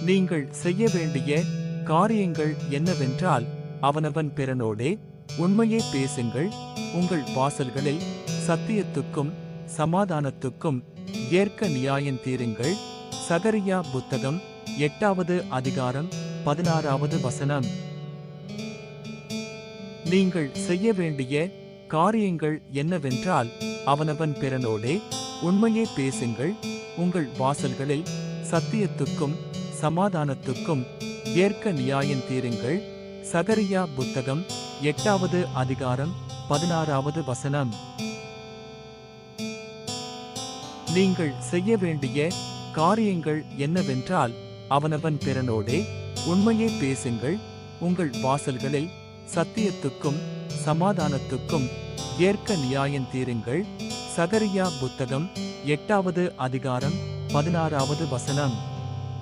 நீங்கள் செய்ய வேண்டிய காரியங்கள் என்னவென்றால், அவனவன் பிறனோடே உண்மையை பேசுங்கள், உங்கள் வாசல்களில் சத்தியத்துக்கும் சமாதானத்துக்கும் ஏற்க நியாயம் தீருங்கள். சகரியா புத்தகம் 8வது அதிகாரம் 16வது வசனம். நீங்கள் செய்ய வேண்டிய காரியங்கள் என்னவென்றால், அவனவன் பிறனோடே உண்மையை பேசுங்கள், உங்கள் வாசல்களில் சத்தியத்துக்கும் சமாதானத்துக்கும் ஏற்க நியாயம் தீருங்கள். சகரியா புத்தகம் 8வது அதிகாரம் 16வது வசனம். நீங்கள் செய்ய வேண்டிய காரியங்கள் என்னவென்றால், அவனவன் பிறனோடே உண்மையை பேசுங்கள், உங்கள் வாசல்களில் சத்தியத்துக்கும் சமாதானத்துக்கும் ஏற்க நியாயம் தீருங்கள். சகரியா புத்தகம் 8வது அதிகாரம் 16வது வசனம்.